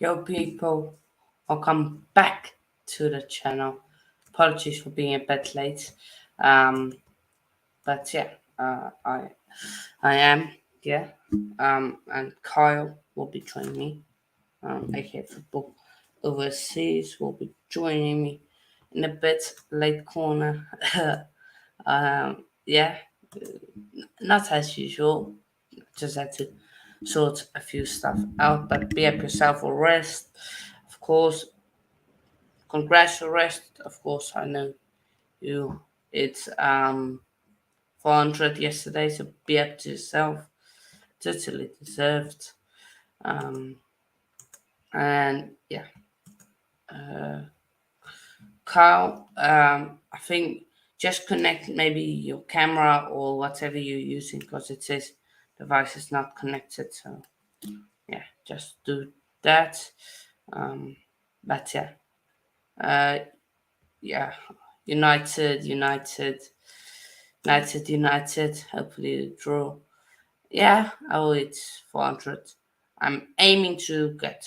Yo, people, welcome back to the channel. Apologies for being a bit late, um, but yeah, I am yeah, and Kyle will be joining me. aka Football Overseas will be joining me in a bit late corner. Yeah, not as usual. Just had to sort a few stuff out, but be up yourself or rest. Of course, congrats for rest. Of course, I know you. It's 400 yesterday, so be up to yourself. Totally deserved. Um, and yeah, Carl, I think just connect maybe your camera or whatever you're using because it says device is not connected. So yeah, just do that. Um, but yeah, uh, yeah, United, United, United, United. Hopefully the draw. Yeah, oh, it's 400. I'm aiming to get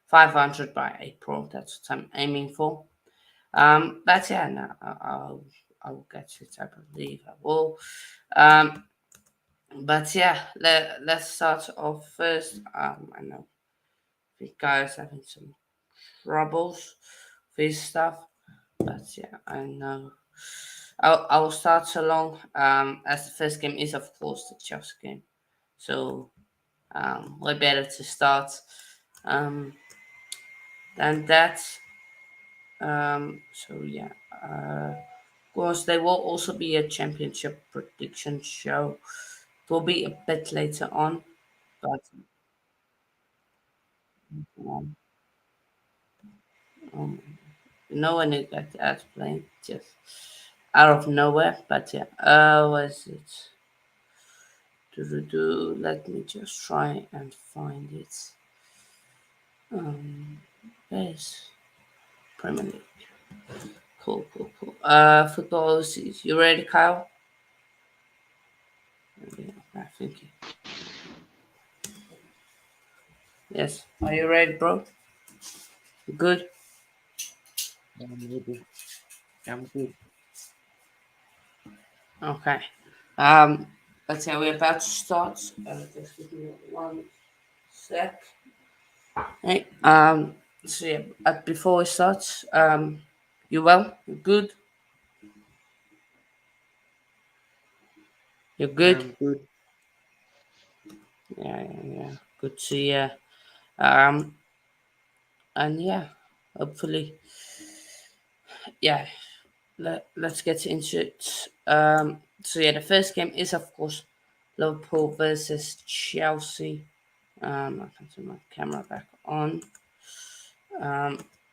500 by April. That's what I'm aiming for. But yeah, no, I'll get it. I believe I will. Um, but yeah, let's start off first. I know the guys having some troubles with stuff, but yeah, I know. I will start along. As the first game is of course the Chelsea game, so way better to start than that. So yeah, of course there will also be a championship prediction show. It will be a bit later on, but um, um, no one knew that as playing just out of nowhere. But yeah, was it? Let me just try and find it. Yes, Premier League. Cool, cool, cool. Football overseas. You ready, Kyle? Yeah, I think. Yes. Are you ready, bro? Good. I'm ready. I'm good. Okay. Um, let's say we're about to start. Just give me one sec. Hey. So yeah, before we start, you well? You good? You're good? I'm good. Yeah, yeah, yeah. Good to hear. Um, and yeah, hopefully, yeah. Let's get into it. So yeah, the first game is of course Liverpool versus Chelsea. I can turn my camera back on.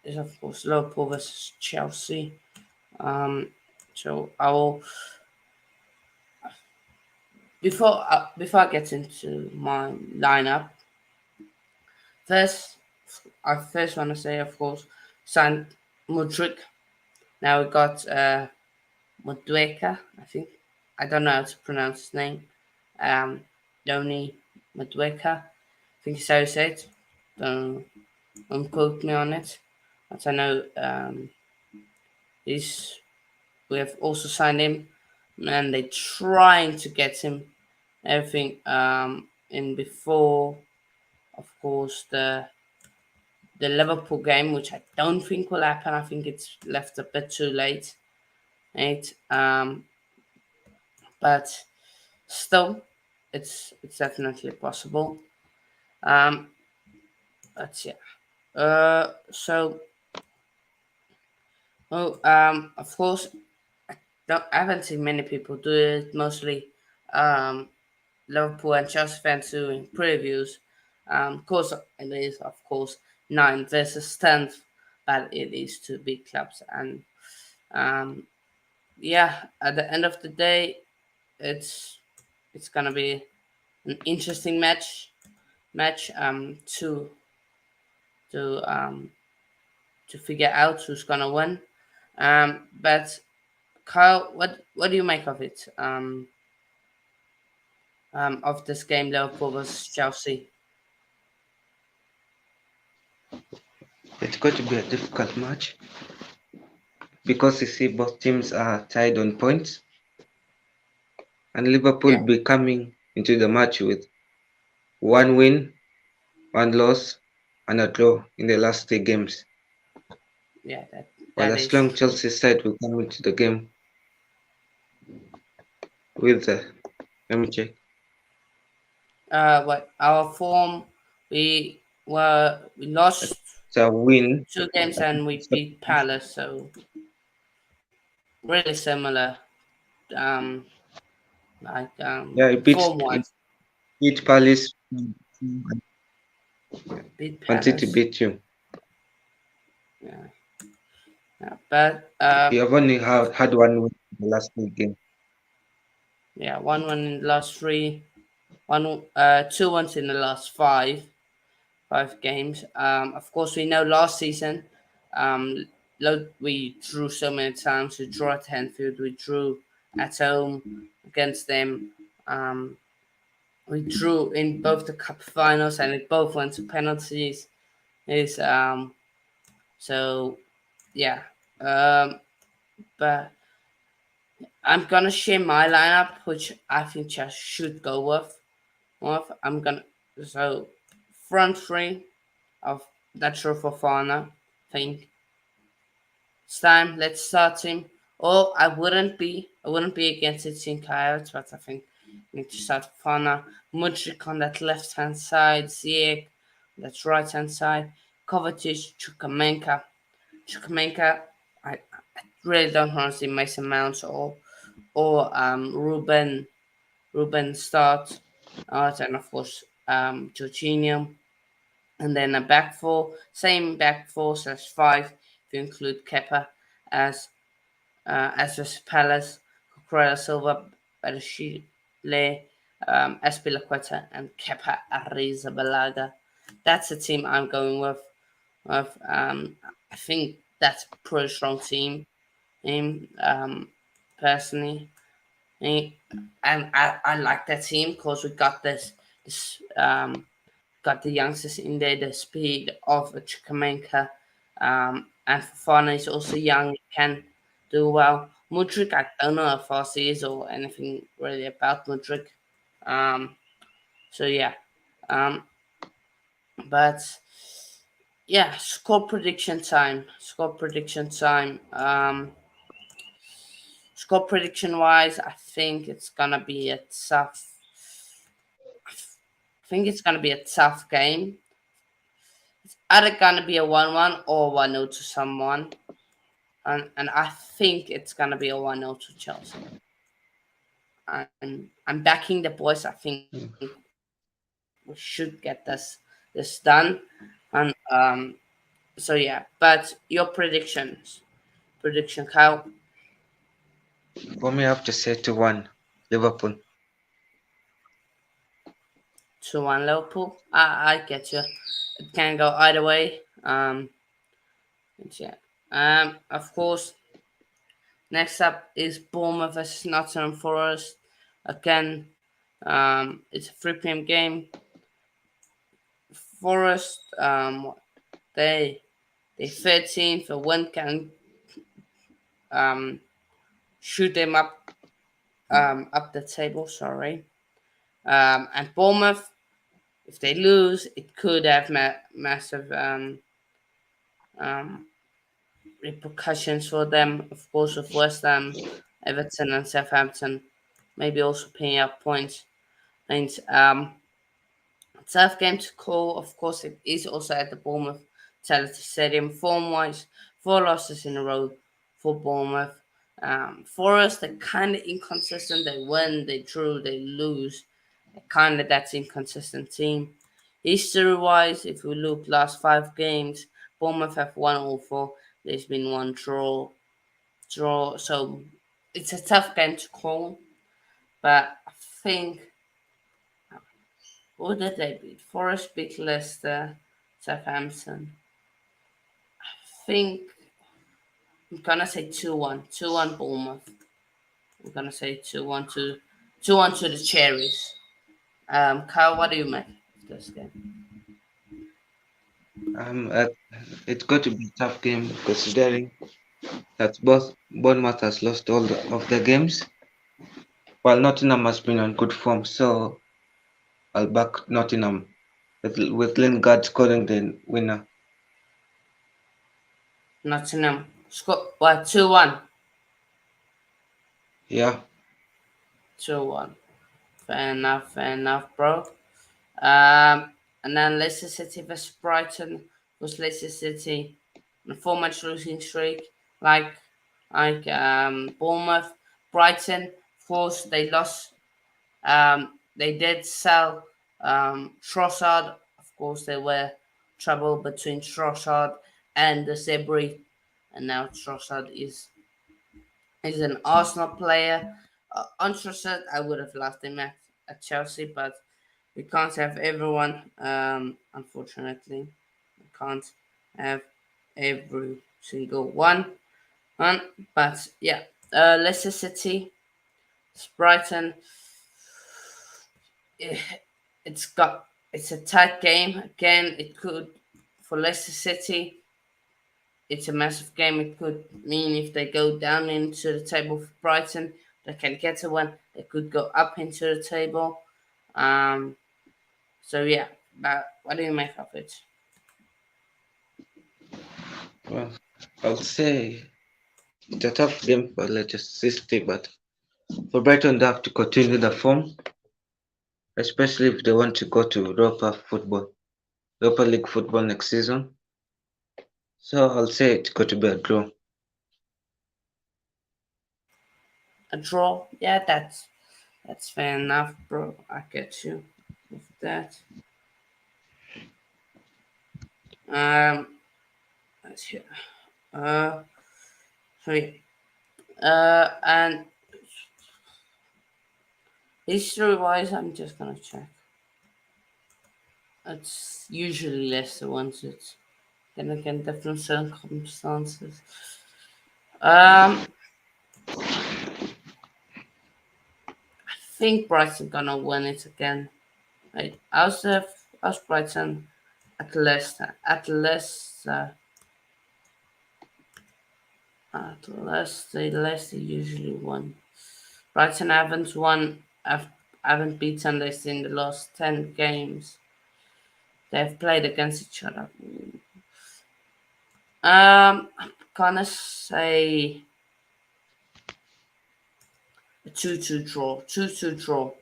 Is of course Liverpool versus Chelsea. Um, so I will before I get into my lineup. First, I first want to say of course signed Mudrik. Now we got Madueka, I think. I don't know how to pronounce his name. Um, Doni Madueka. I think it's how you say it. Don't quote me on it. But I know he's we have also signed him and they're trying to get him everything in before of course the Liverpool game, which I don't think will happen. I think it's left a bit too late. Right? But still it's definitely possible. Um but yeah. So of course I haven't seen many people do it. Mostly um Liverpool and Chelsea fans doing previews. Of course, it is of course 9th versus 10th, but it is two big clubs, and um, yeah, at the end of the day, it's it's gonna be an interesting match to to figure out who's gonna win. But Kyle, what do you make of it? Of this game, Liverpool versus Chelsea. It's going to be a difficult match because you see both teams are tied on points, and Liverpool Yeah, be coming into the match with one win, one loss, and a draw in the last three games. yeah, While that a is strong true. Chelsea side will come into the game with let me check. What our form, we lost It's a win. 2 games and we beat Palace, so really similar. Um, Yeah, form it wise, beat Palace. beat Man City Palace. beat you. Yeah, yeah, but You have only had one win in the last three games. yeah, 1-1 in the last three, 2-1 in the last five games. Of course, we know last season, um, we drew so many times. We drew at Anfield. We drew at home against them. Um, we drew in both the cup finals, and it both went to penalties. Is so yeah. Um, but I'm gonna share my lineup, which I think Chess should go with. I'm gonna so front three of Natural Fofana. Think it's time. Let's start him. Or I wouldn't be against it in Coyotes, but I think we need to start Fofana. Mudrik on that left hand side, Ziyech that's right hand side, Kovacic, Chukwuemeka. I really don't want to see Mason Mount or Ruben start. And of course Jorginho. And then a back four, same back four slash five if you include Kepa as Aspas Palace, Cucurella Silva, Barashile, Espilaqueta, and Kepa Arrizabalaga. That's the team I'm going with. I think that's a pretty strong team, personally. And I like that team because we got this got the youngsters in there, the speed of Chukwuemeka, and Fofana is also young, he can do well. Mudrik, I don't know how fast he is or anything really about Mudrik. Um, so yeah, um, but yeah, score prediction time. Score prediction time. Score prediction wise, I think it's gonna be a tough. I think it's gonna be a tough game. Either gonna be a 1-1 or 1-0 to someone. And I think it's gonna be a 1-0 to Chelsea. I'm backing the boys. I think we should get this done. And so yeah. But your prediction, Kyle. For me, I have to say 2-1 Liverpool. 2-1 Liverpool. I get you. It can go either way. Yeah. Of course. Next up is Bournemouth versus Nottingham Forest. Again, it's a 3 p.m. game. Forest, they 13th. A win can um, shoot them up the table. Sorry. And Bournemouth, if they lose, it could have massive um, repercussions for them. Of course, with West Ham, Everton, and Southampton, maybe also paying up points. And tough game to call. Of course, it is also at the Bournemouth Charity Stadium. Form wise, 4 losses in a row for Bournemouth. Forest, they're kind of inconsistent. They win, they drew, they lose. Kind of that's inconsistent team. History wise, if we look last 5 games, Bournemouth have won all four. There's been one draw. So it's a tough game to call. But I think who did they beat? Forest beat Leicester, Southampton. I think I'm gonna say 2-1. 2-1 Bournemouth. I'm gonna say 2-1 to the Cherries. Kyle, what do you make of this game? Uh, it's going to be a tough game considering that Bournemouth has lost all of the games, while Nottingham has been on good form. So I'll back Nottingham with Lingard scoring the winner. Nottingham. Score what? 2-1. Yeah, 2-1. Fair enough, bro. And then Leicester City vs Brighton was Leicester City on a 4 match losing streak, like Bournemouth. Brighton, of course, they lost. They did sell Trossard. Of course, there were trouble between Trossard and the Zebri, and now Trossard is an Arsenal player. On Trossard, I would have loved him at Chelsea, but we can't have everyone. Unfortunately, we can't have every single one. Um, but yeah, Leicester City, Brighton. eh, it's a tight game. Again, it could for Leicester City. It's a massive game. It could mean if they go down into the table for Brighton, they can get a win. They could go up into the table. Um, so yeah, but what do you make of it? well, I'll say it's a tough game for Leicester City, but for Brighton, they have to continue the form, especially if they want to go to Europa League football next season. So I'll say it's got to be a draw. A draw? Yeah, that's fair enough, bro. I get you with that. Um, let's see. Uh, sorry. And history-wise, I'm just gonna check. It's usually less the ones. It's then again different circumstances. Um, I think Brighton gonna win it again. Right? How's Brighton at Leicester? Leicester usually won. Brighton haven't beaten Leicester in the last 10 games they've played against each other. I'm gonna say a 2-2 draw. 2-2 draw.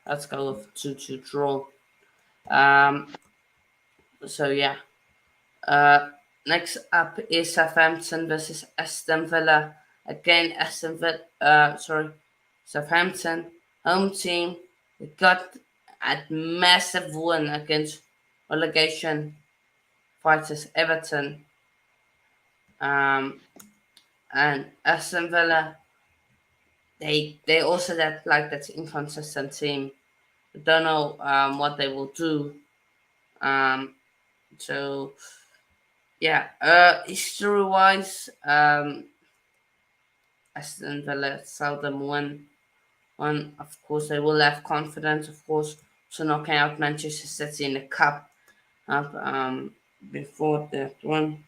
Let's go with 2-2 draw. Um, so yeah. Uh, Next up is Southampton versus Aston Villa. Again, Southampton home team. They got a massive win against relegation fighters Everton. Um, and Aston Villa, they also that inconsistent team. I don't know what they will do. Um, so yeah, history wise, Aston Villa seldom win. One, of course, they will have confidence, of course, to knocking out Manchester City in the cup up before that one.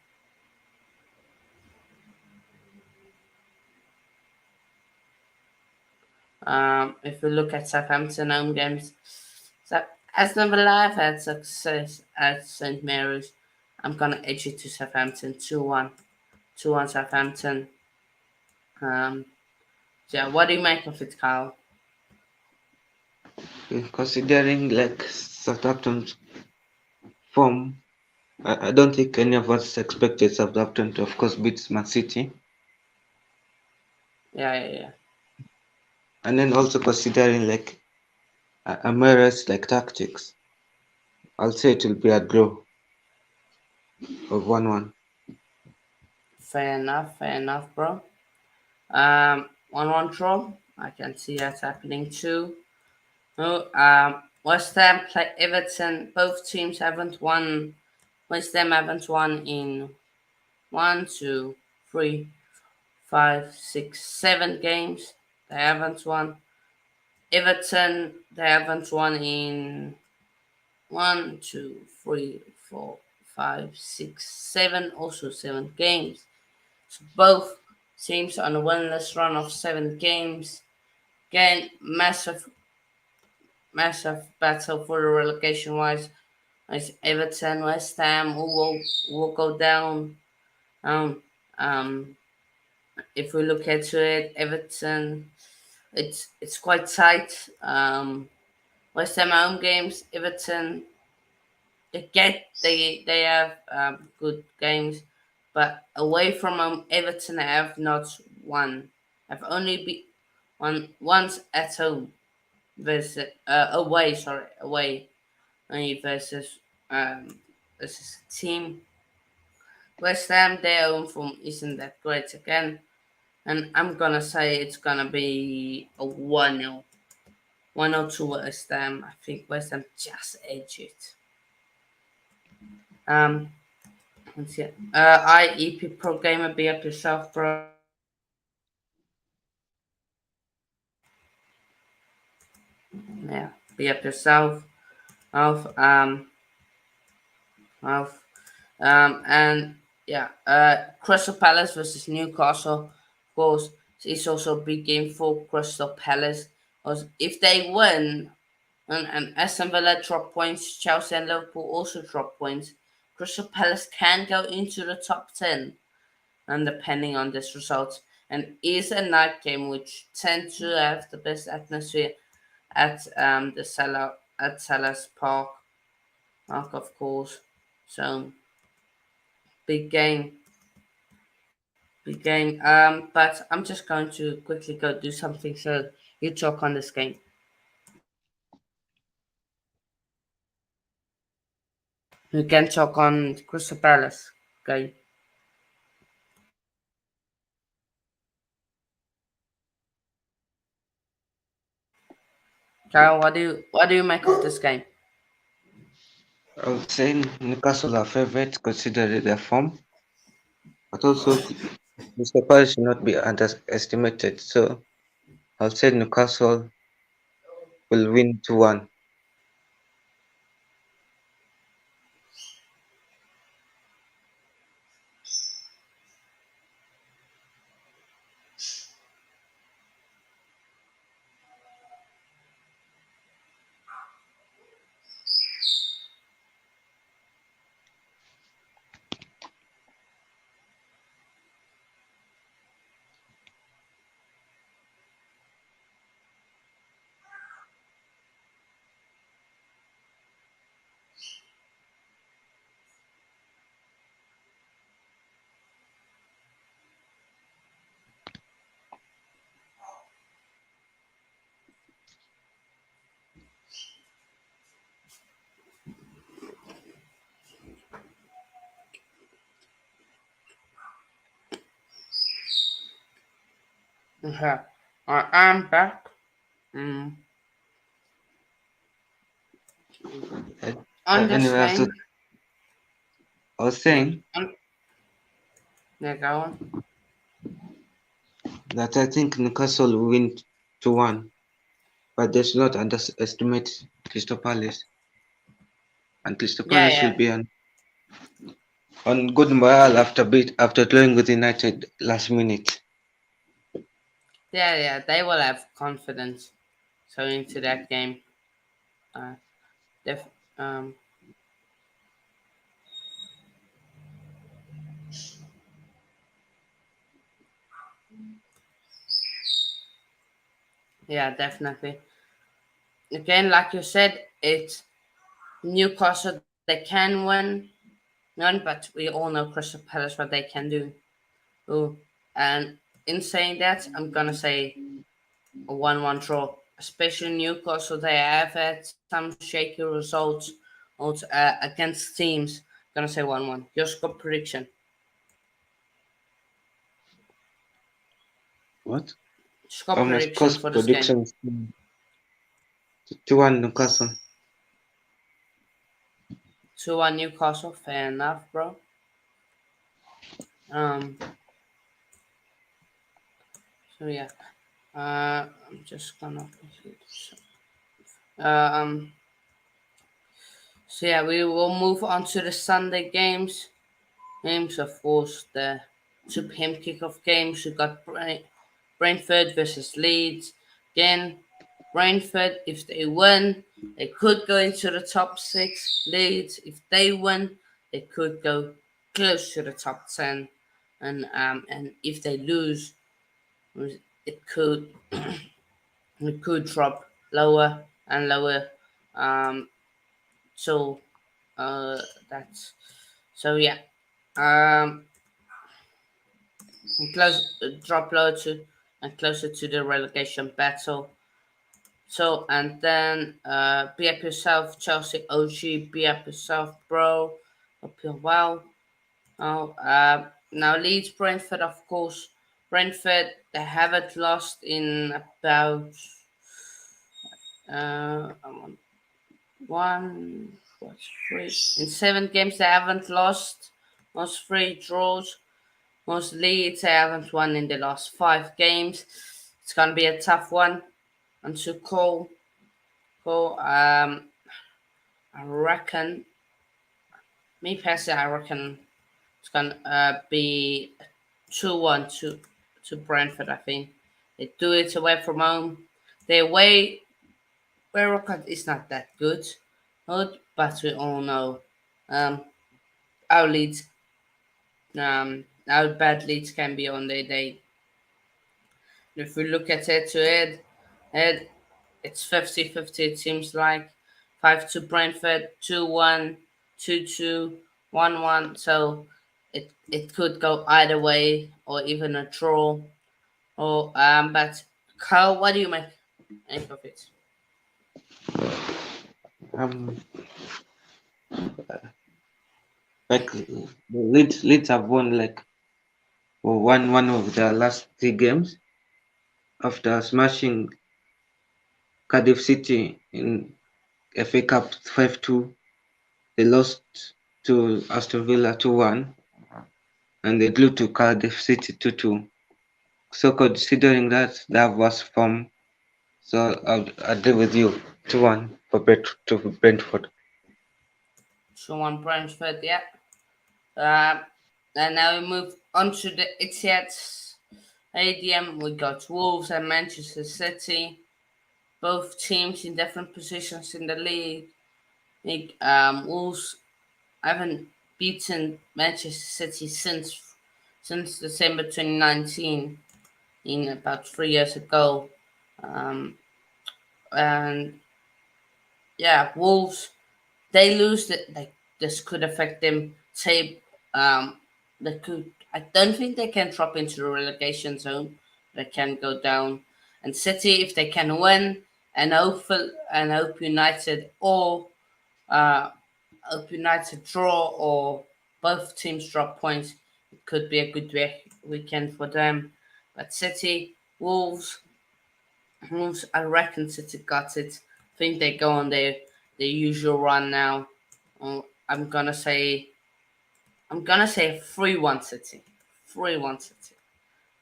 If we look at Southampton home games, so Aston Villa have had success at St Mary's. I'm gonna edge it to Southampton 2-1. 2-1 Southampton. So yeah, what do you make of it, Kyle? Considering like Southampton's form, I don't think any of us expected Southampton to, of course, beat Man City. Yeah. And then also considering like Amira's like tactics, I'll say it will be a draw of 1-1. Fair enough, bro. 1-1 draw. I can see that happening too. Oh, West Ham play Everton. Both teams haven't won. West Ham haven't won in 1, 2, 3, 5, 6, 7 games. They haven't won. Everton, they haven't won in 1, 2, 3, 4, five, six, seven, also 7 games. So both teams on a winless run of 7 games. Again, massive battle for the relegation wise. As Everton, West Ham, who will go down. Um, um, if we look into it, Everton, it's quite tight. West Ham home games, Everton, they have good games, but away from home, Everton have not won. Have only won once at home versus away. Sorry, away only versus team. West Ham, their home form isn't that great again, and I'm gonna say it's gonna be a 1-0. 1-0 to West Ham. I think West Ham just edge it. Um, let's see. IEP Pro Gamer, be up yourself, bro. Yeah, be up yourself. Of of and yeah, Crystal Palace versus Newcastle. Of course, it's also a big game for Crystal Palace. Because if they win, and Aston Villa drop points, Chelsea and Liverpool also drop points, Crystal Palace can go into the top 10, and depending on this result. And is a night game which tend to have the best atmosphere at the Sellers Park, of course. So big game, big game. But I'm just going to quickly go do something. So you talk on this game. You can talk on Crystal Palace. Okay. Kyle, what do you make of this game? I would say Newcastle are favourites considering their form, but also Crystal Palace should not be underestimated. So I'll say Newcastle will win 2-1. Okay. I am back. Mm. On this Anyway, game, I was saying on, yeah, go on. that I think Newcastle will win 2-1, but they should not underestimate Crystal Palace. And Crystal Yeah, Palace will yeah, be on good morale after drawing with United last minute. yeah. They will have confidence going into that game. Uh, def- um, yeah, definitely. Again, like you said, it's Newcastle. They can win, but we all know Crystal Palace what they can do. Ooh. And in saying that, I'm gonna say a 1-1 draw. Especially Newcastle, they have had some shaky results also, against teams. Gonna say 1-1. Your score prediction. What? Score My prediction score for this game. prediction is 2-1 Newcastle. 2-1 Newcastle. Fair enough, bro. Um. So yeah. I'm just gonna. Um. So yeah, we will move on to the Sunday games. Games, of course, the 2 p.m. kickoff games. We got Brentford versus Leeds. Again, Brentford, if they win, they could go into the top six. Leeds, if they win, they could go close to the top 10. And if they lose, it could it could drop lower and lower. Um, so that's so yeah. Um, and close drop lower to and closer to the relegation battle. So and then be up yourself, Chelsea OG. Be up yourself, bro. Hope you're well. Oh, now Leeds Brentford, of course. Brentford, they haven't lost in about uh one, what's three in 7 games. They haven't lost. Most 3 draws. Most Leeds, they haven't won in the last 5 games. It's gonna be a tough one. And to call, I reckon. Me personally, I reckon it's gonna be 2-1 to Brentford. I think they do it away from home. Their away record is not that good, but we all know um, how how bad Leeds can be on their day. If we look at head to head, it's 50-50. It seems like 5 to Brentford, 2-1, 2-2, 1-1. So it could go either way or even a draw. Or but Carl, what do you make of it? Um, like Leeds have won like one of their last 3 games after smashing Cardiff City in FA Cup 5-2. They lost to Aston Villa 2-1, and they drew to Cardiff City 2-2. So considering that they have worse form, so I'll agree with you. 2-1 for Brentford. 2-1 Brentford, yeah. Uh, and now we move on to the Etihad Stadium. We got Wolves and Manchester City. Both teams in different positions in the league. Wolves haven't beaten Manchester City since December 2019, in about 3 years ago. Um, and yeah, Wolves, they lose that, like, this could affect them. Say, they could. I don't think they can drop into the relegation zone. They can go down. And City, if they can win, and hope United or uh, Hope United draw or both teams drop points, it could be a good weekend for them. But City, Wolves, I reckon City got it. I think they go on their usual run now. I'm gonna say 3-1 City. 3-1 City.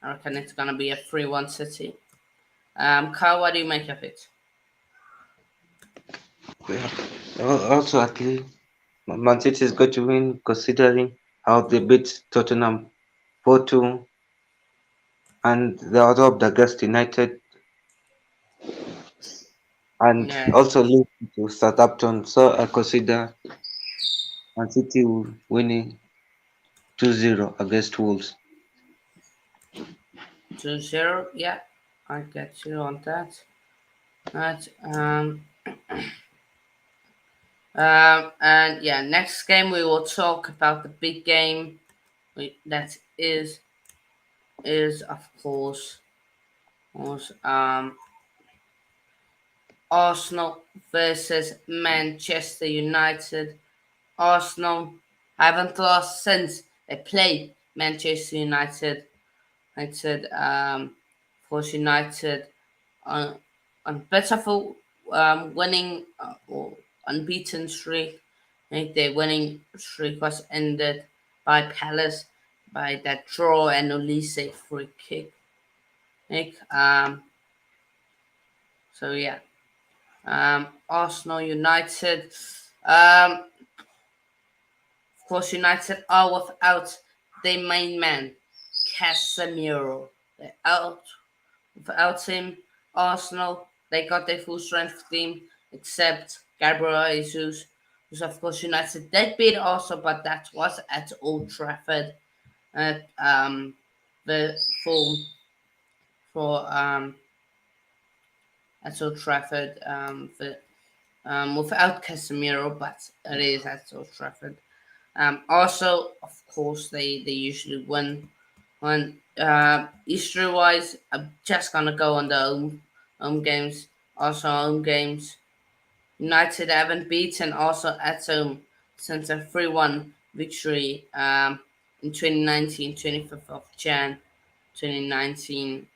I reckon it's gonna be a 3-1 City. Carl, what do you make of it? Yeah. Also, agree Man City is going to win considering how they beat Tottenham 4-2 and they are up against United and Yeah, also lose to Southampton. So I consider Man City winning 2-0 against Wolves. 2-0. Yeah, I get you on that. Right. And yeah, next game we will talk about the big game. That is of course Arsenal versus Manchester United. Arsenal haven't lost since they played Manchester United. Of course, United on unbeatable winning or unbeaten streak. I think their winning streak was ended by Palace by that draw and Olise free kick. So yeah, Arsenal United. Of course, United are without their main man, Casemiro. They're out. Without him, Arsenal, they got their full strength team except Gabriel Jesus, who's of course United did beat Arsenal, but that was at Old Trafford. At the full for at Old Trafford without Casemiro, but it is at Old Trafford. Also, of course, they usually win. On history wise, I'm just gonna go on the home games. Also, home games. United haven't beaten also at home since a 3-1 victory in 2019, 25th of Jan 2019.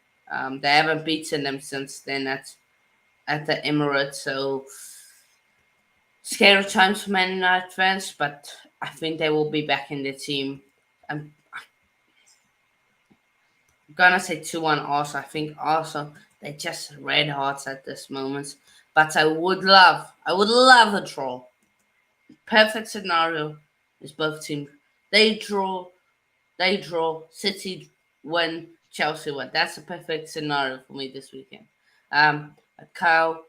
They haven't beaten them since then at the Emirates. So scary times for Man United fans, but I think they will be back in the team. I'm gonna say 2-1 also. I think also they're just red hot at this moment. But I would love a draw. Perfect scenario is both teams they draw, City win, Chelsea win. That's a perfect scenario for me this weekend. Kyle,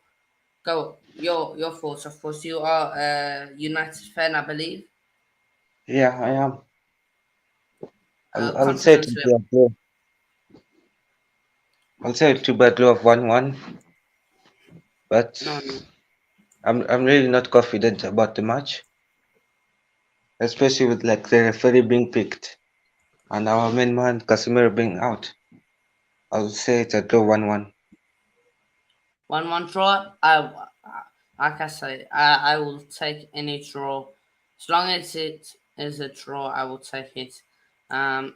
go your thoughts. Of course, you are a United fan, I believe. Yeah, I am. I'll say it Confidence will be level. a draw. I'll say it to be a draw of 1-1, but No, no. I'm really not confident about the match, especially with like the referee being picked and our main man Casemiro being out. I'll say it's a draw 1-1. 1-1 draw. Like I say, I will take any draw as long as it is a draw. I will take it. Um,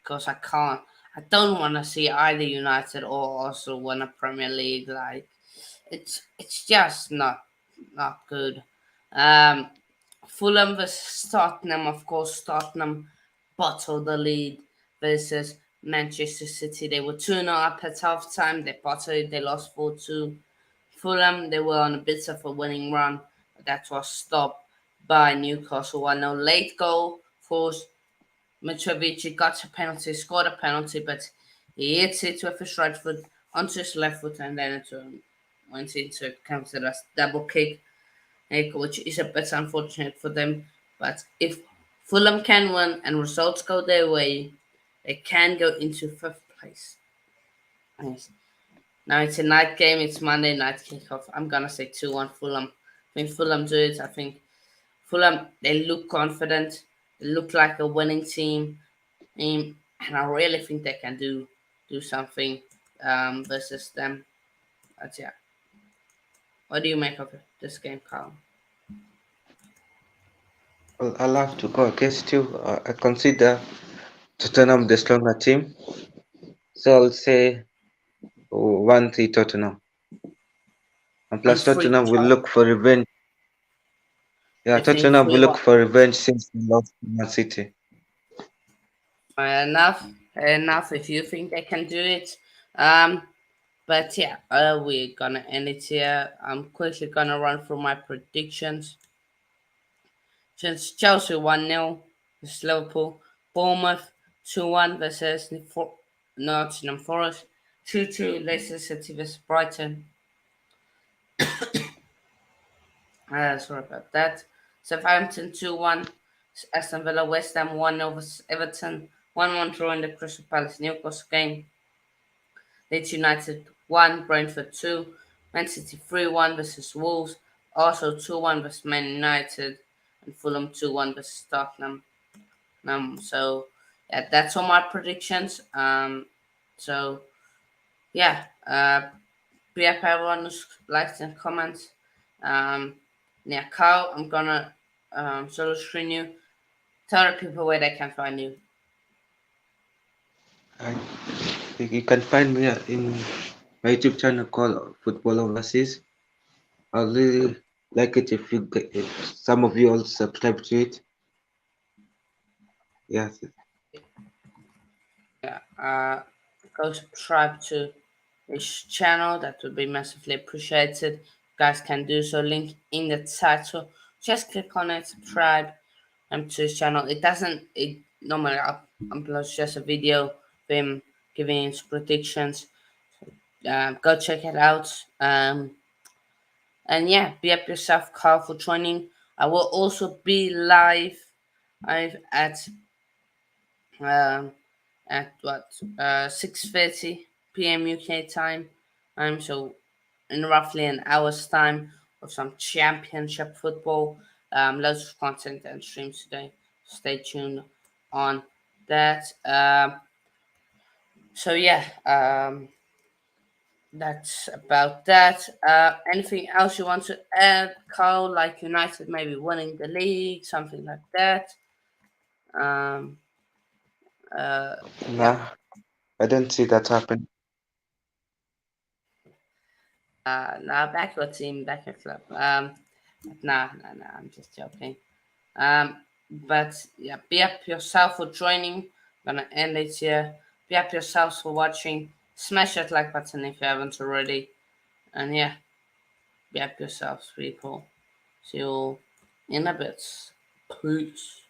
because I can't. I don't want to see either United or also win a Premier League. Like it's just not good. Um, Fulham versus Tottenham, of course. Tottenham bottled the lead versus Manchester City. They were 2-0 up at half time. They bottled. They lost 4-2. Fulham, they were on a bit of a winning run, but that was stopped by Newcastle. 1-0 late goal forced Mitrovic got a penalty, scored a penalty, but he hits it with his right foot onto his left foot, and then it went into counted as double kick, which is a bit unfortunate for them. But if Fulham can win and results go their way, they can go into fifth place. Nice. Now it's a night game. It's Monday night kickoff. I'm gonna say 2-1 Fulham. I think Fulham do it. I think Fulham they look confident. They look like a winning team. And I really think they can do something versus them. But yeah, what do you make of this game, Carl? I'll have to go against you. I consider Tottenham the stronger team, so I'll say 1-3 Tottenham. And On plus, free Tottenham will shot, look for revenge. Yeah, you think Tottenham will 3-1? look for revenge since they lost to Man City. Enough. If you think they can do it, um, but yeah, we're gonna end it here. I'm quickly gonna run through my predictions. Since Chelsea 1-0 versus Liverpool, Bournemouth 2-1 versus Nottingham Forest, 2-2 Leicester City versus Brighton. Sorry about that. Southampton 2-1. Aston Villa West Ham 1-0 versus Everton. 1-1 draw in the Crystal Palace Newcastle game. Leeds United 1, Brentford 2. Man City 3-1 versus Wolves. Also 2-1 versus Man United. And Fulham 2-1 versus Tottenham. So, yeah, that's all my predictions. So, yeah, be up everyone who likes and comments. Um, yeah, Carl, I'm gonna solo screen you. Tell the people where they can find you. I, you can find me in my YouTube channel called Football Overseas. I'll really like it if some of you all subscribe to it. Yes, Yeah, go subscribe to this channel. That would be massively appreciated. You guys can do so. Link in the title just click on it, subscribe to his channel. It doesn't. It normally uploads just a video of him giving his predictions. Go check it out. And yeah, be up yourself, Carl, for joining. I will also be live. I've um, at what 6:30 p.m. UK time. So in roughly an hour's time of some championship football. Loads of content and streams today. Stay tuned on that. So yeah, that's about that. Anything else you want to add, Carl? Like United maybe winning the league, something like that. Um, yeah. Nah, I don't see that happen. Nah, back your team, back your club. Nah. I'm just joking. But yeah, be up yourself for joining. I'm gonna end it here. Be up yourselves for watching. Smash that like button if you haven't already. And yeah, be up yourselves, people. See you all in a bit. Peace.